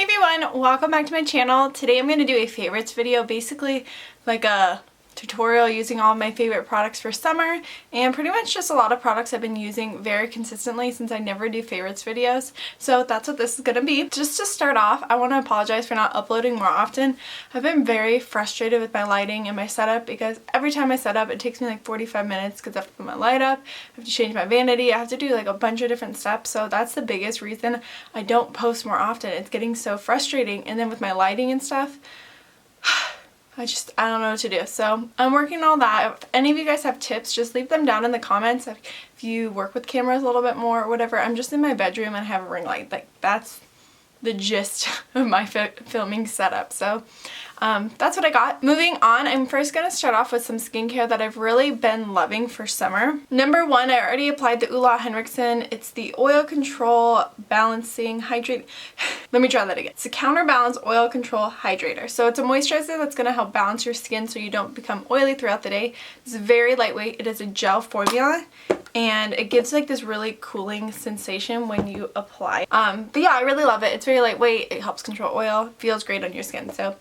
everyone, welcome back to my channel. Today I'm going to do a favorites video, basically like a tutorial using all of my favorite products for summer, and pretty much just a lot of products I've been using very consistently since I never do favorites videos. So that's what this is going to be. Just to start off, I want to apologize for not uploading more often. I've been very frustrated with my lighting and my setup because every time I set up it takes me like 45 minutes because I have to put my light up, I have to change my vanity, I have to do like a bunch of different steps. So that's the biggest reason I don't post more often. It's getting so frustrating, and then with my lighting and stuff, I don't know what to do. So I'm working on all that. If any of you guys have tips, just leave them down in the comments. If you work with cameras a little bit more or whatever. I'm just in my bedroom and I have a ring light. Like, that's the gist of my filming setup. So that's what I got. Moving on, I'm first going to start off with some skincare that I've really been loving for summer. Number one, I already applied the Henrikson. It's the Oil Control Balancing Hydrate. Let me try that again. It's a Counterbalance Oil Control Hydrator. So it's a moisturizer that's going to help balance your skin so you don't become oily throughout the day. It's very lightweight. It is a gel formula, and it gives like this really cooling sensation when you apply. But yeah, I really love it. It's very lightweight. It helps control oil. Feels great on your skin. So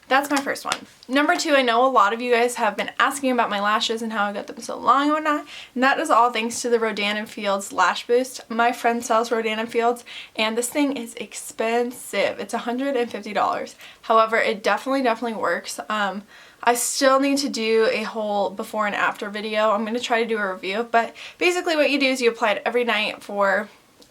that's my first one. Number two, I know a lot of you guys have been asking about my lashes and how I got them so long and whatnot, and that is all thanks to the Rodan & Fields Lash Boost. My friend sells Rodan & Fields, and this thing is expensive. It's $150. However, it definitely works. I still need to do a whole before and after video. I'm going to try to do a review, but basically what you do is you apply it every night for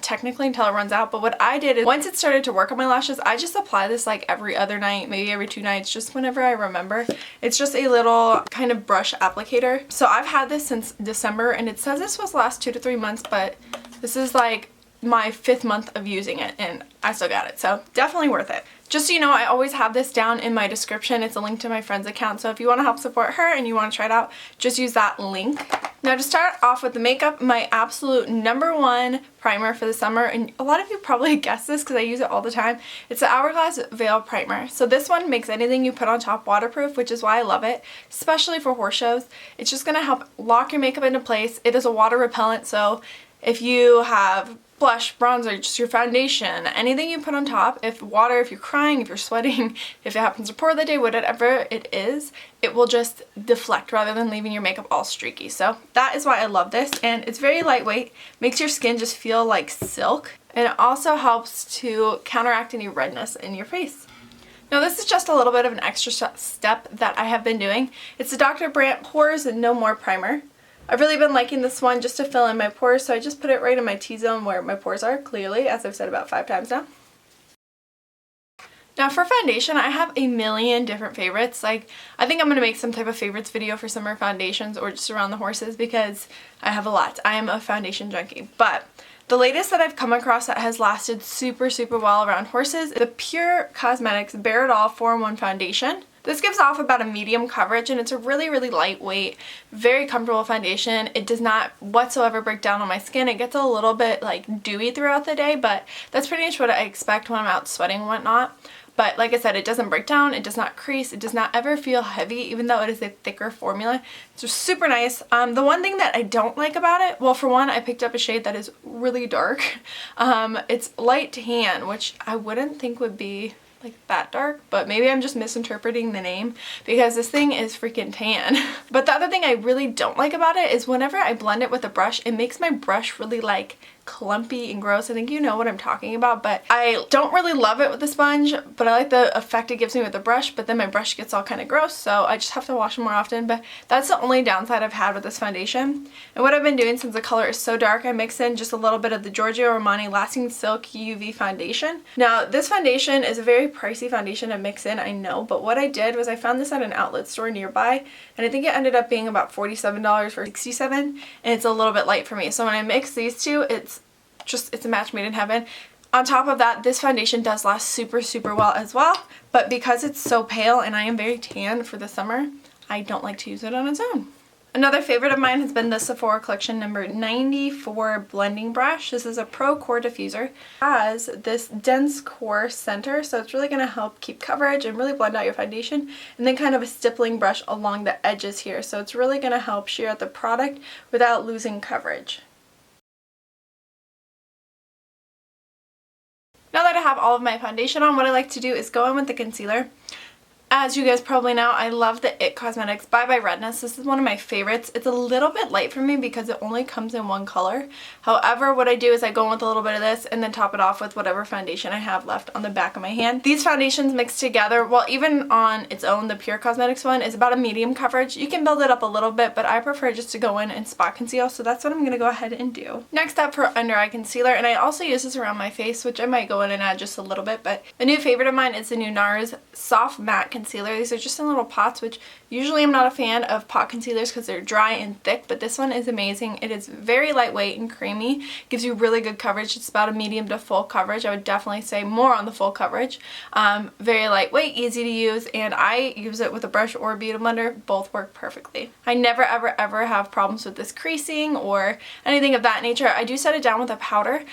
technically until it runs out. But what I did is once it started to work on my lashes, I just apply this like every other night, maybe every 2 nights, just whenever I remember. It's just a little kind of brush applicator. So I've had this since December, and it says this was last 2 to 3 months, but this is like my 5th month of using it and I still got it. So definitely worth it. Just so you know, I always have this down in my description. It's a link to my friend's account. So if you want to help support her and you want to try it out, just use that link. Now to start off with the makeup, my absolute #1 primer for the summer, and a lot of you probably guessed this because I use it all the time. It's the Hourglass Veil Primer. So this one makes anything you put on top waterproof, which is why I love it, especially for horse shows. It's just going to help lock your makeup into place. It is a water repellent, so if you have blush, bronzer, just your foundation, anything you put on top, if you're crying, if you're sweating, if it happens to pour that day, whatever it is, it will just deflect rather than leaving your makeup all streaky. So that is why I love this, and it's very lightweight, makes your skin just feel like silk, and it also helps to counteract any redness in your face. Now this is just a little bit of an extra step that I have been doing. It's the Dr. Brandt Pores and No More Primer. I've really been liking this one just to fill in my pores, so I just put it right in my T-zone where my pores are, clearly, as I've said about 5 times now. Now for foundation, I have a million different favorites. Like, I think I'm going to make some type of favorites video for summer foundations or just around the horses because I have a lot. I am a foundation junkie. But the latest that I've come across that has lasted super well around horses is the Pure Cosmetics Bare It All 4-in-1 Foundation. This gives off about a medium coverage, and it's a really lightweight, very comfortable foundation. It does not whatsoever break down on my skin. It gets a little bit like dewy throughout the day, but that's pretty much what I expect when I'm out sweating and whatnot. But like I said, it doesn't break down, it does not crease, it does not ever feel heavy, even though it is a thicker formula. It's just super nice. The one thing that I don't like about it, well, for one, I picked up a shade that is really dark. It's light tan, which I wouldn't think would be like that dark, but maybe I'm just misinterpreting the name because this thing is freaking tan. But the other thing I really don't like about it is whenever I blend it with a brush, it makes my brush really like clumpy and gross. I think you know what I'm talking about, but I don't really love it with the sponge, but I like the effect it gives me with the brush, but then my brush gets all kind of gross, so I just have to wash it more often. But that's the only downside I've had with this foundation. And what I've been doing, since the color is so dark, I mix in just a little bit of the Giorgio Armani Lasting Silk UV Foundation. Now this foundation is a very pricey foundation to mix in, I know, but what I did was I found this at an outlet store nearby, and I think it ended up being about $47 for $67, and it's a little bit light for me. So when I mix these two, it's a match made in heaven. On top of that, this foundation does last super well as well, but because it's so pale and I am very tan for the summer, I don't like to use it on its own. Another favorite of mine has been the Sephora Collection number 94 blending brush. This is a Pro Core diffuser. It has this dense core center, so it's really going to help keep coverage and really blend out your foundation, and then kind of a stippling brush along the edges here, so it's really going to help sheer out the product without losing coverage. Now that I have all of my foundation on, what I like to do is go in with the concealer. As you guys probably know, I love the IT Cosmetics Bye Bye Redness. This is one of my favorites. It's a little bit light for me because it only comes in one color. However, what I do is I go in with a little bit of this and then top it off with whatever foundation I have left on the back of my hand. These foundations mixed together, well, even on its own, the Pure Cosmetics one is about a medium coverage. You can build it up a little bit, but I prefer just to go in and spot conceal, so that's what I'm going to go ahead and do. Next up for under eye concealer, and I also use this around my face, which I might go in and add just a little bit, but a new favorite of mine is the new Nars Soft Matte Concealer. These are just in little pots, which usually I'm not a fan of pot concealers because they're dry and thick, but this one is amazing. It is very lightweight and creamy, gives you really good coverage. It's about a medium to full coverage. I would definitely say more on the full coverage. Very lightweight, easy to use, and I use it with a brush or a beauty blender. Both work perfectly. I never ever have problems with this creasing or anything of that nature. I do set it down with a powder.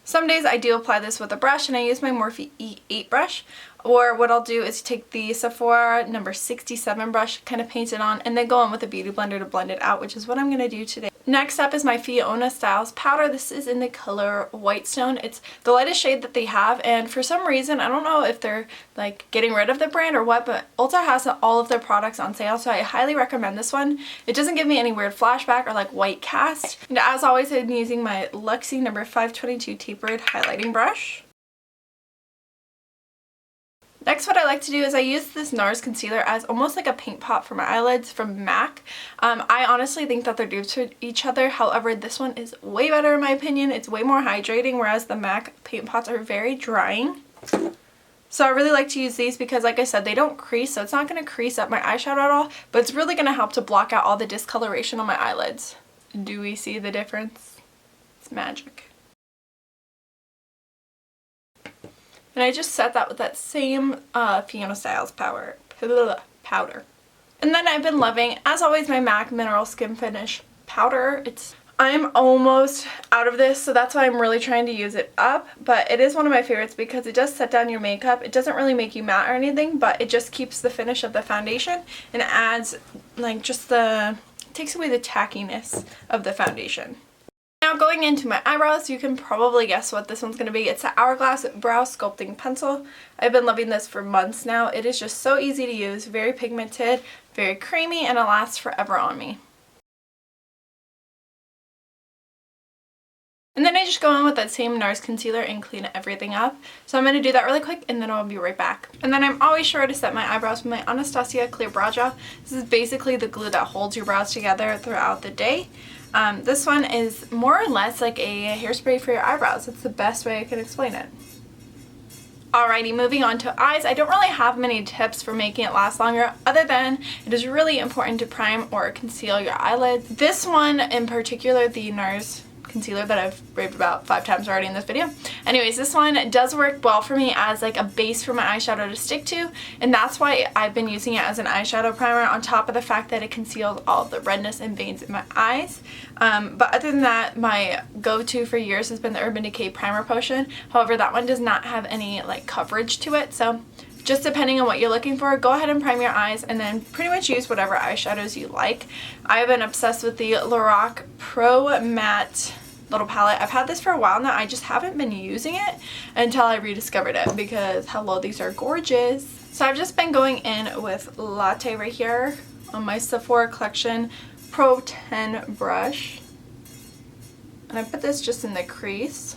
Some days I do apply this with a brush and I use my Morphe E8 brush, or what I'll do is take the Sephora number 67 brush, kind of paint it on, and then go in with a beauty blender to blend it out, which is what I'm going to do today. Next up is my Fiona Styles powder. This is in the color Whitestone. It's the lightest shade that they have, and for some reason, I don't know if they're like getting rid of the brand or what, but Ulta has all of their products on sale, so I highly recommend this one. It doesn't give me any weird flashback or like white cast. And as always, I'm using my Luxie number 522 tapered highlighting brush. Next, what I like to do is I use this Nars concealer as almost like a paint pot for my eyelids from MAC. I honestly think that they're dupes to each other. However, this one is way better in my opinion. It's way more hydrating, whereas the MAC paint pots are very drying. So I really like to use these because, like I said, they don't crease, so it's not going to crease up my eyeshadow at all, but it's really going to help to block out all the discoloration on my eyelids. Do we see the difference? It's magic. And I just set that with that same Fiona Styles powder. And then I've been loving, as always, my MAC Mineral Skin Finish powder. I'm almost out of this, so that's why I'm really trying to use it up. But it is one of my favorites because it does set down your makeup. It doesn't really make you matte or anything, but it just keeps the finish of the foundation and adds like takes away the tackiness of the foundation. Now going into my eyebrows, you can probably guess what this one's going to be. It's the Hourglass Brow Sculpting Pencil. I've been loving this for months now. It is just so easy to use, very pigmented, very creamy, and it lasts forever on me. And then I just go in with that same Nars concealer and clean everything up. So I'm going to do that really quick and then I'll be right back. And then I'm always sure to set my eyebrows with my Anastasia Clear Brow Gel. This is basically the glue that holds your brows together throughout the day. This one is more or less like a hairspray for your eyebrows. It's the best way I can explain it. Alrighty, moving on to eyes. I don't really have many tips for making it last longer other than it is really important to prime or conceal your eyelids. This one in particular, the Nars concealer that I've raved about 5 times already in this video. Anyways, this one does work well for me as like a base for my eyeshadow to stick to, and that's why I've been using it as an eyeshadow primer on top of the fact that it conceals all the redness and veins in my eyes. But other than that, my go-to for years has been the Urban Decay Primer Potion. However, that one does not have any like coverage to it, so just depending on what you're looking for, go ahead and prime your eyes and then pretty much use whatever eyeshadows you like. I've been obsessed with the Lorac Pro Matte little palette. I've had this for a while now. I just haven't been using it until I rediscovered it because hello, these are gorgeous. So I've just been going in with Latte right here on my Sephora Collection Pro 10 brush. And I put this just in the crease.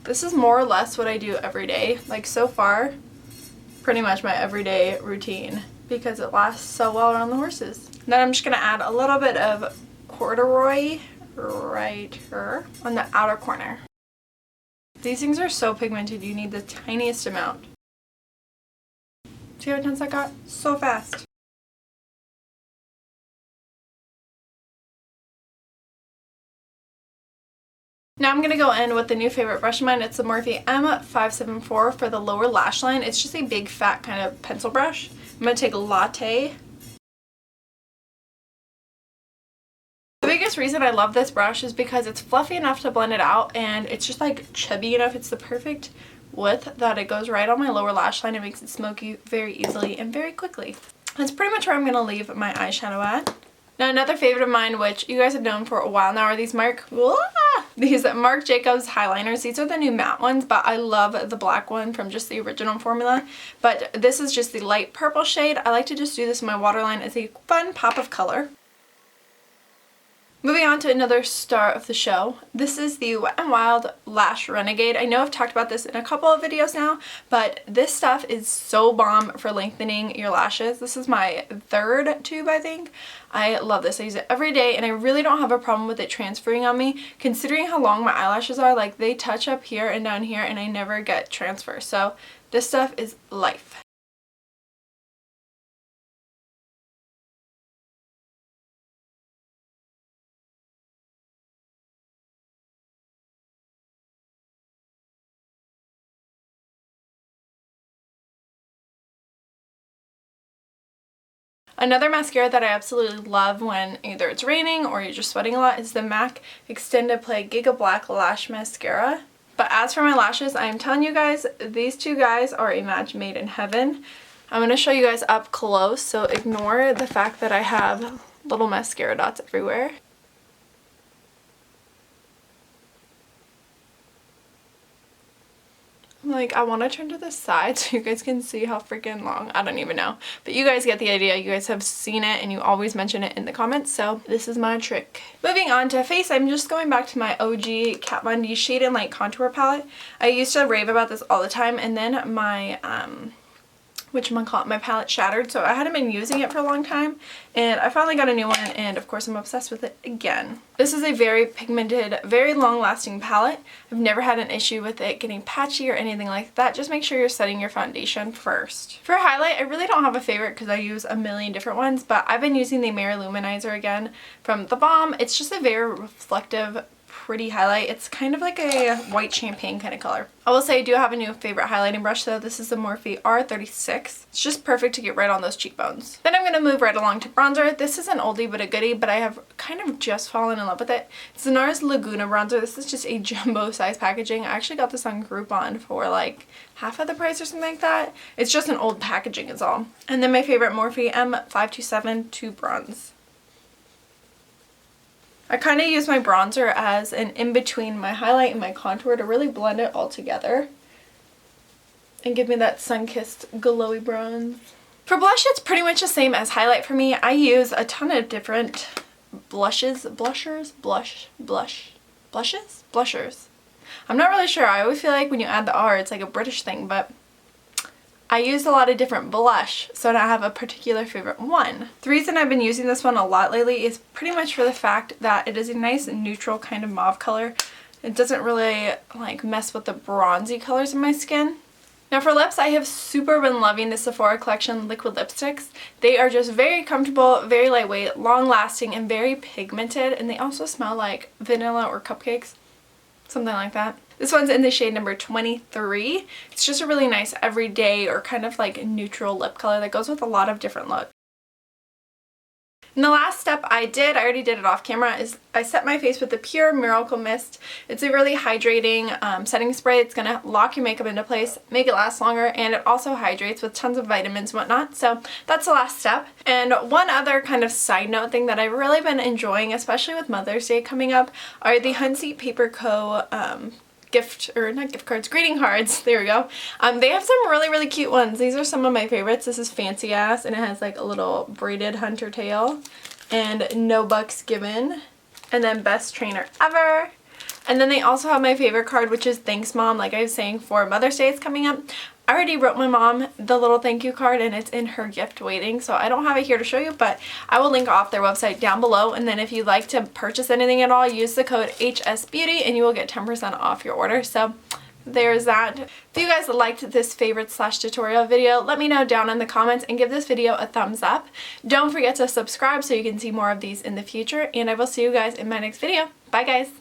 This is more or less what I do every day. Like so far, pretty much my everyday routine because it lasts so well around the horses. Then I'm just going to add a little bit of corduroy right here on the outer corner. These things are so pigmented, you need the tiniest amount. See how intense that got? So fast. Now I'm going to go in with the new favorite brush of mine. It's the Morphe M574 for the lower lash line. It's just a big fat kind of pencil brush. I'm going to take Latte. The biggest reason I love this brush is because it's fluffy enough to blend it out and it's just like chubby enough. It's the perfect width that it goes right on my lower lash line. It makes it smoky very easily and very quickly. That's pretty much where I'm going to leave my eyeshadow at. Now another favorite of mine, which you guys have known for a while now, are these these Marc Jacobs highliners. These are the new matte ones, but I love the black one from just the original formula. But this is just the light purple shade. I like to just do this in my waterline as a fun pop of color. Moving on to another star of the show. This is the Wet n Wild Lash Renegade. I know I've talked about this in a couple of videos now, but this stuff is so bomb for lengthening your lashes. This is my third tube, I think. I love this. I use it every day, and I really don't have a problem with it transferring on me. Considering how long my eyelashes are, like they touch up here and down here, and I never get transfer. So this stuff is life. Another mascara that I absolutely love when either it's raining or you're just sweating a lot is the MAC Extended Play Giga Black Lash Mascara. But as for my lashes, I am telling you guys, these two guys are a match made in heaven. I'm going to show you guys up close, so ignore the fact that I have little mascara dots everywhere. Like, I want to turn to the side so you guys can see how freaking long. I don't even know. But you guys get the idea. You guys have seen it and you always mention it in the comments. So this is my trick. Moving on to face, I'm just going back to my OG Kat Von D Shade and Light Contour palette. I used to rave about this all the time, and then my my palette shattered, so I hadn't been using it for a long time, and I finally got a new one, and of course I'm obsessed with it again. This is a very pigmented, very long-lasting palette. I've never had an issue with it getting patchy or anything like that. Just make sure you're setting your foundation first. For highlight, I really don't have a favorite because I use a million different ones, but I've been using the Mirror Luminizer again from The Balm. It's just a very reflective, pretty highlight. It's kind of like a white champagne kind of color. I will say I do have a new favorite highlighting brush though. This is the Morphe R36. It's just perfect to get right on those cheekbones. Then I'm going to move right along to bronzer. This is an oldie but a goodie, but I have kind of just fallen in love with it. It's the Nars Laguna bronzer. This is just a jumbo size packaging. I actually got this on Groupon for like half of the price or something like that. It's just an old packaging is all. And then my favorite Morphe M527 to bronze. I kind of use my bronzer as an in-between my highlight and my contour to really blend it all together and give me that sun-kissed glowy bronze. For blush, it's pretty much the same as highlight for me. I use a ton of different blushers. I'm not really sure. I always feel like when you add the R, it's like a British thing, but I use a lot of different blush, so I don't have a particular favorite one. The reason I've been using this one a lot lately is pretty much for the fact that it is a nice neutral kind of mauve color. It doesn't really like mess with the bronzy colors in my skin. Now for lips, I have super been loving the Sephora Collection liquid lipsticks. They are just very comfortable, very lightweight, long lasting, and very pigmented, and they also smell like vanilla or cupcakes. Something like that. This one's in the shade number 23. It's just a really nice everyday or kind of like neutral lip color that goes with a lot of different looks. And the last step I already did it off camera, is I set my face with the Pure Miracle Mist. It's a really hydrating setting spray. It's going to lock your makeup into place, make it last longer, and it also hydrates with tons of vitamins and whatnot. So that's the last step. And one other kind of side note thing that I've really been enjoying, especially with Mother's Day coming up, are the Huntsy Paper Co. Greeting cards. There we go. They have some really cute ones. These are some of my favorites. This is Fancy Ass, and it has like a little braided hunter tail, and No Bucks Given, and then Best Trainer Ever. And then they also have my favorite card, which is Thanks Mom. Like I was saying, for Mother's Day is coming up. I already wrote my mom the little thank you card, and it's in her gift waiting, so I don't have it here to show you, but I will link off their website down below. And then if you'd like to purchase anything at all, use the code HSBeauty and you will get 10% off your order. So there's that. If you guys liked this favorite/tutorial video, let me know down in the comments and give this video a thumbs up. Don't forget to subscribe so you can see more of these in the future, and I will see you guys in my next video. Bye guys!